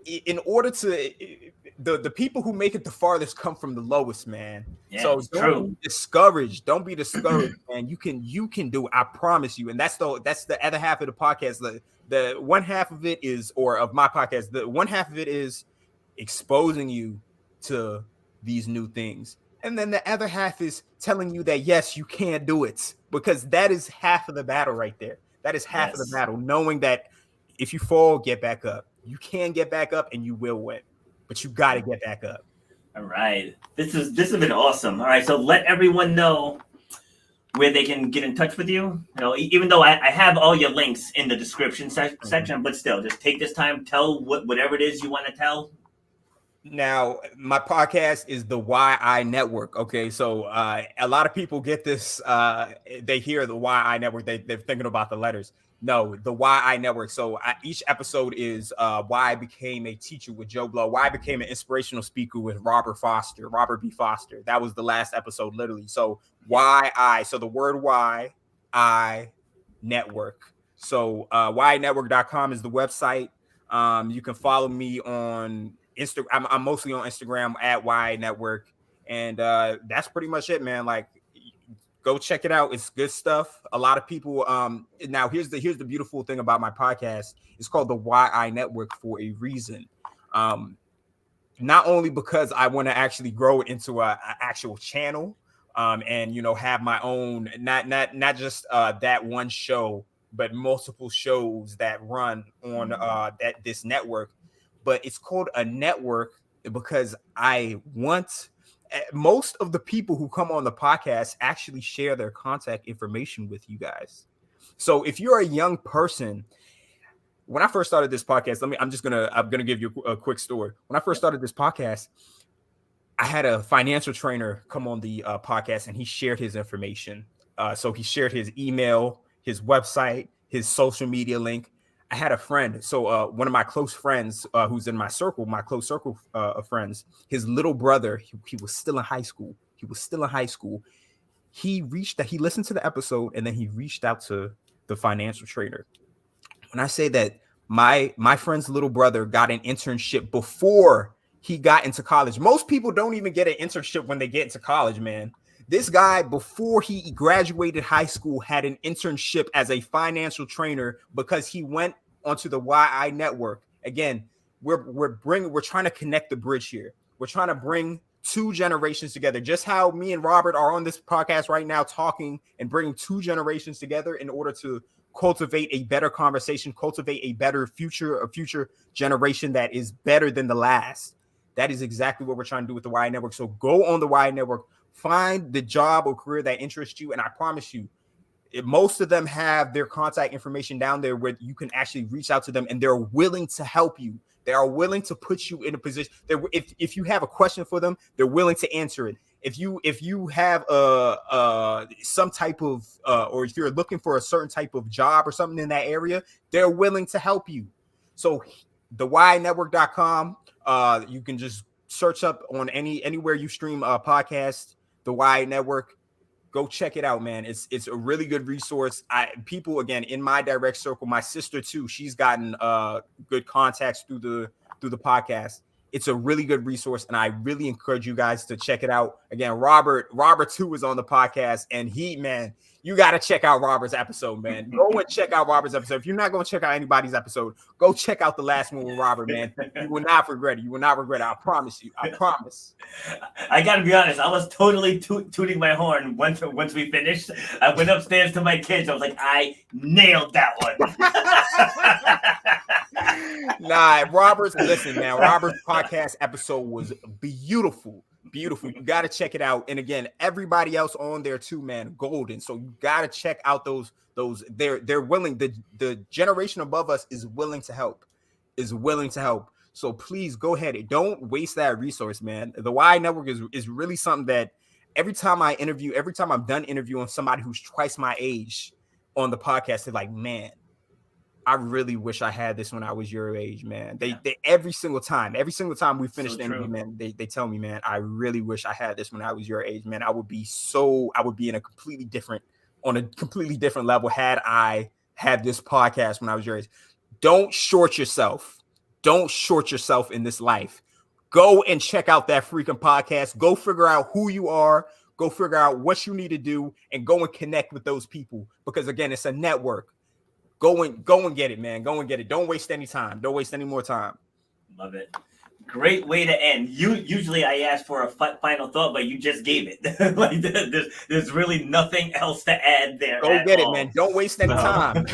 in order to the people who make it the farthest come from the lowest, man. Yeah, so don't be discouraged. Don't be discouraged, man. You can do it. I promise you. And that's the other half of the podcast. The one half of it is, or of my podcast, the one half of it is exposing you to these new things. And then the other half is telling you that, yes, you can do it, because that is half of the battle right there. That is half of the battle, knowing that if you fall, get back up. You can get back up and you will win, but you got to get back up. All right. This has been awesome. All right. So let everyone know where they can get in touch with you. Even though I have all your links in the description section, but still, just take this time, tell whatever it is you want to tell. Now, my podcast is the Why I Network. Okay, so a lot of people get this. They hear the Why I Network. They're thinking about the letters. No, the Why I Network. So each episode is why I became a teacher with Joe Blow. Why I became an inspirational speaker with Robert B. Foster. That was the last episode, literally. So so the word Why I Network. So whynetwork.com is the website. You can follow me on Instagram. I'm mostly on Instagram at Why Network, and that's pretty much it, man. Like, go check it out. It's good stuff. A lot of people. Now here's the beautiful thing about my podcast. It's called the Why I Network for a reason. Not only because I want to actually grow it into a actual channel, and have my own, not just that one show, but multiple shows that run on this network. But it's called a network because I want most of the people who come on the podcast actually share their contact information with you guys. So if you're a young person, when I first started this podcast, I'm gonna give you a quick story. When I first started this podcast, I had a financial trainer come on the podcast, and he shared his information. So he shared his email, his website, his social media link. I had a friend, so one of my close friends who's in my circle, my close circle of friends, his little brother, he was still in high school. He listened to the episode, and then he reached out to the financial trainer. When I say that my friend's little brother got an internship before he got into college. Most people don't even get an internship when they get into college, man. This guy, before he graduated high school, had an internship as a financial trainer because he went onto the YI network. Again, we're trying to connect the bridge here. We're trying to bring two generations together. Just how me and Robert are on this podcast right now talking and bringing two generations together in order to cultivate a better conversation, cultivate a better future, a future generation that is better than the last. That is exactly what we're trying to do with the YI Network. So go on the YI Network, find the job or career that interests you. And I promise you, most of them have their contact information down there where you can actually reach out to them, and they're willing to help you. They are willing to put you in a position. If you have a question for them, they're willing to answer it. If you have some type of or if you're looking for a certain type of job or something in that area, they're willing to help you. So the YNetwork.com, you can just search up on anywhere you stream a podcast, the YI Network. Go check it out, man. It's a really good resource. People, again, in my direct circle, my sister too, she's gotten good contacts through the podcast. It's a really good resource, and I really encourage you guys to check it out. Again, Robert too is on the podcast, and you got to check out Robert's episode, man. Go and check out Robert's episode. If you're not going to check out anybody's episode, go check out the last one with Robert, man. You will not regret it. You will not regret it. I promise you. I promise. I got to be honest. I was totally tooting my horn once we finished. I went upstairs to my kids. I was like, I nailed that one. Nah, Robert's podcast episode was beautiful. Beautiful. You got to check it out. And again, everybody else on there too, man, golden. So you got to check out those they're willing. The generation above us is willing to help. So please go ahead. Don't waste that resource, man. The YI Network is really something that every time I'm done interviewing somebody who's twice my age on the podcast, they're like, man, I really wish I had this when I was your age, man. They every single time we finish the interview, man, they tell me, man, I really wish I had this when I was your age, man. I would be in a completely different level had I had this podcast when I was your age. Don't short yourself in this life. Go and check out that freaking podcast. Go figure out who you are. Go figure out what you need to do, and go and connect with those people, because again, it's a network. Go and get it, man. Go and get it. Don't waste any time. Don't waste any more time. Love it. Great way to end. Usually I ask for a final thought, but you just gave it. Like there's really nothing else to add there. Go get it, man. Don't waste any time.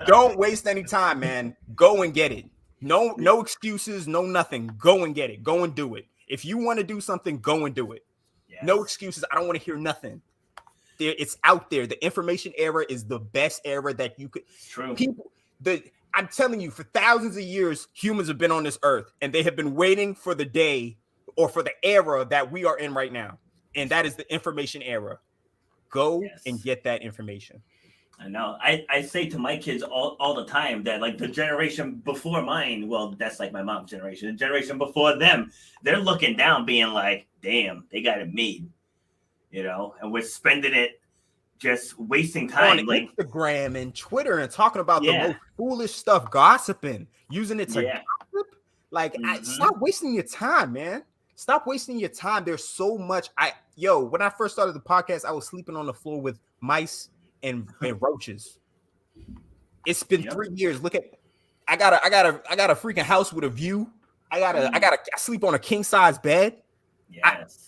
Don't waste any time, man. Go and get it. No excuses, no nothing. Go and get it. Go and do it. If you want to do something, go and do it. Yes. No excuses. I don't want to hear nothing. It's out there. The information era is the best era that you could. It's true. I'm telling you, for thousands of years, humans have been on this earth, and they have been waiting for the day or for the era that we are in right now, and that is the information era. Go and get that information. I know. I say to my kids all the time that, like, the generation before mine, well, that's like my mom's generation, the generation before them, they're looking down being like, damn, they got it made. And we're spending it just wasting time on like Instagram and Twitter and talking about the most foolish stuff, gossiping, using it to gossip. Like, stop wasting your time, man. Stop wasting your time. There's so much. When I first started the podcast, I was sleeping on the floor with mice and roaches. It's been 3 years. Look at, I got a freaking house with a view. I sleep on a king size bed. Yes.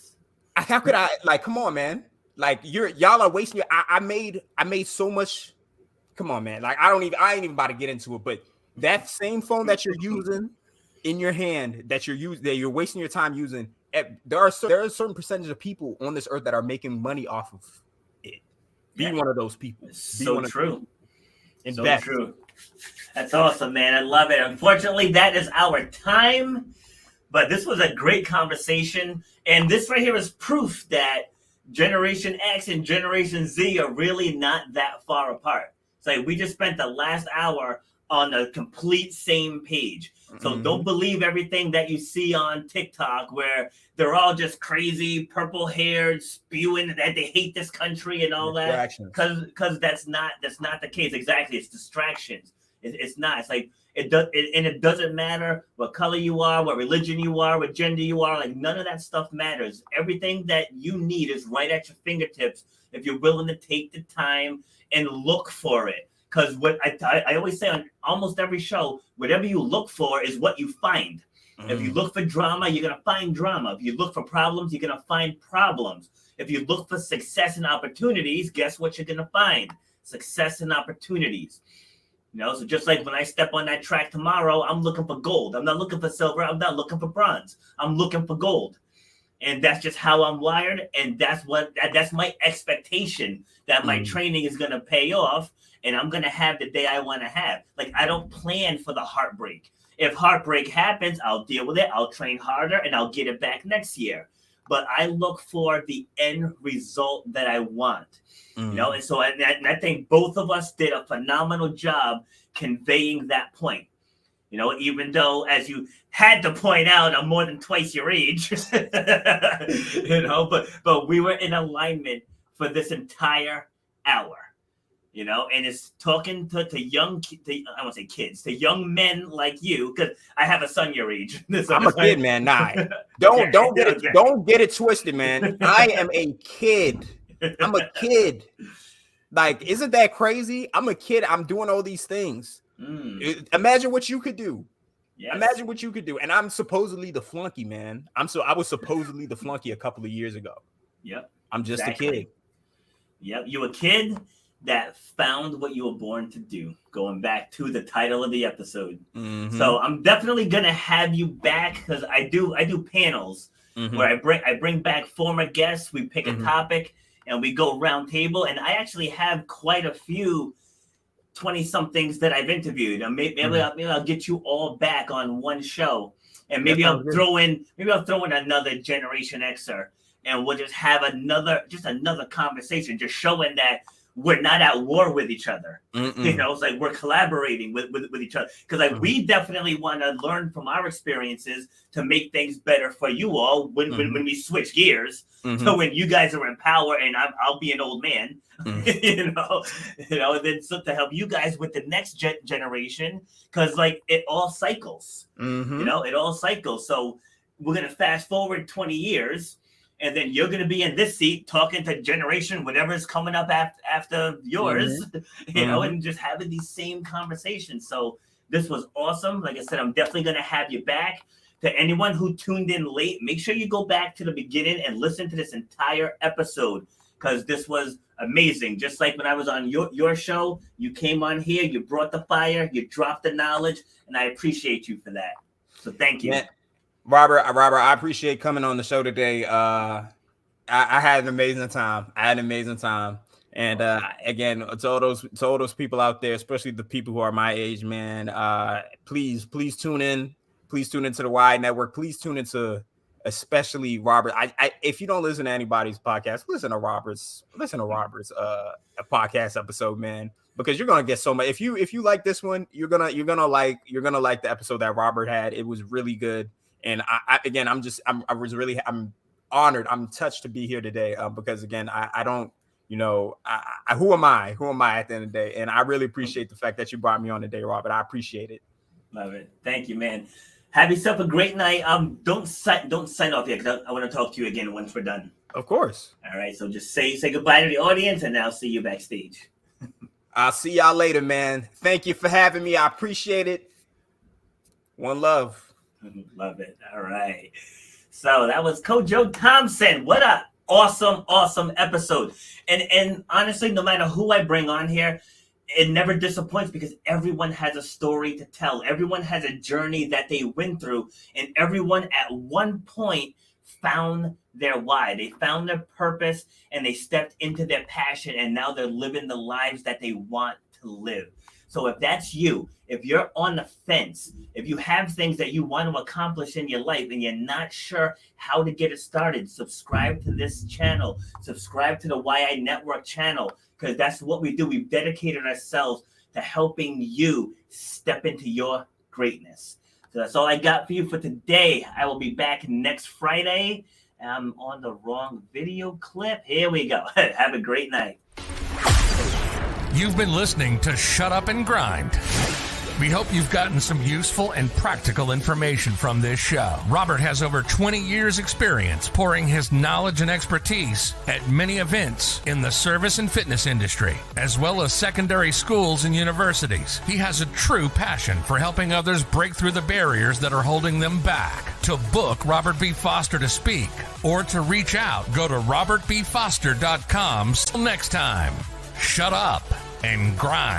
How could I, like, come on, man. Like, y'all are wasting your, I made so much come on, man. Like I ain't even about to get into it, but that same phone that you're using in your hand that you're wasting your time using, there are a certain percentage of people on this earth that are making money off of it. Be one of those people. So true. So Invest. true. That's awesome, man. I love it. Unfortunately, that is our time. But this was a great conversation. And this right here is proof that Generation X and Generation Z are really not that far apart. It's like we just spent the last hour on a complete same page. So don't believe everything that you see on TikTok where they're all just crazy, purple-haired, spewing that they hate this country and all that. Because that's not the case. Exactly. It's distractions. It's not. It's like it doesn't matter what color you are, what religion you are, what gender you are. Like none of that stuff matters. Everything that you need is right at your fingertips if you're willing to take the time and look for it. Because what I always say on almost every show, whatever you look for is what you find. If you look for drama, you're gonna find drama. If you look for problems, you're gonna find problems. If you look for success and opportunities, guess what you're gonna find? Success and opportunities. So just like when I step on that track tomorrow, I'm looking for gold. I'm not looking for silver. I'm not looking for bronze. I'm looking for gold. And that's just how I'm wired. And that's my expectation that my training is going to pay off. And I'm going to have the day I want to have. Like, I don't plan for the heartbreak. If heartbreak happens, I'll deal with it. I'll train harder and I'll get it back next year. But I look for the end result that I want. And so I think both of us did a phenomenal job conveying that point. Even though, as you had to point out, I'm more than twice your age. But we were in alignment for this entire hour. And it's talking to young, I won't say kids, to young men like you, because I have a son your age. So I'm a kid, man. Nah, don't get it twisted, man. I am a kid. I'm a kid. Like, isn't that crazy? I'm a kid. I'm doing all these things. Imagine what you could do. Yes. Imagine what you could do. And I'm supposedly the flunky, man. I was supposedly the flunky a couple of years ago. Yep. I'm just a kid. Yep. You're a kid that found what you were born to do, going back to the title of the episode. So I'm definitely going to have you back because I do panels where I bring back former guests. We pick a topic and we go round table. And I actually have quite a few 20-somethings that I've interviewed. And maybe I'll get you all back on one show. And maybe I'll throw in another Generation Xer, and we'll just have another conversation, just showing that we're not at war with each other. It's like we're collaborating with each other. Because we definitely want to learn from our experiences to make things better for you all when we switch gears. So when you guys are in power and I'll be an old man, and then so to help you guys with the next generation, because like it all cycles. It all cycles. So we're gonna fast forward 20 years. And then you're going to be in this seat talking to generation, whatever's coming up after yours, and just having these same conversations. So this was awesome. Like I said, I'm definitely going to have you back. To anyone who tuned in late, make sure you go back to the beginning and listen to this entire episode because this was amazing. Just like when I was on your show, you came on here, you brought the fire, you dropped the knowledge, and I appreciate you for that. So thank you. Yeah. Robert, I appreciate coming on the show today. I had an amazing time. And again, to all those people out there, especially the people who are my age, man, please tune in. Please tune into the Y Network. Please tune into especially Robert. I if you don't listen to anybody's podcast, listen to Robert's a podcast episode, man. Because you're gonna get so much. If you like this one, you're gonna like the episode that Robert had. It was really good. And I'm honored. I'm touched to be here today because again, I don't, who am I? Who am I at the end of the day? And I really appreciate the fact that you brought me on today, Robert. I appreciate it. Love it. Thank you, man. Have yourself a great night. Don't sign off yet because I want to talk to you again once we're done. Of course. All right. So just say goodbye to the audience, and I'll see you backstage. I'll see y'all later, man. Thank you for having me. I appreciate it. One love. Love it. All right. So that was Kojo Thompson. What a awesome episode. And honestly, no matter who I bring on here, it never disappoints because everyone has a story to tell. Everyone has a journey that they went through, and everyone at one point found their why. They found their purpose and they stepped into their passion, and now they're living the lives that they want to live. So if that's you, if you're on the fence, if you have things that you want to accomplish in your life and you're not sure how to get it started, subscribe to this channel, subscribe to the YI Network channel, because that's what we do. We've dedicated ourselves to helping you step into your greatness. So that's all I got for you for today. I will be back next Friday. I'm on the wrong video clip. Here we go. Have a great night. You've been listening to Shut Up and Grind. We hope you've gotten some useful and practical information from this show. Robert has over 20 years experience pouring his knowledge and expertise at many events in the service and fitness industry, as well as secondary schools and universities. He has a true passion for helping others break through the barriers that are holding them back. To book Robert B. Foster to speak or to reach out, go to robertbfoster.com. Till next time, shut up and grind.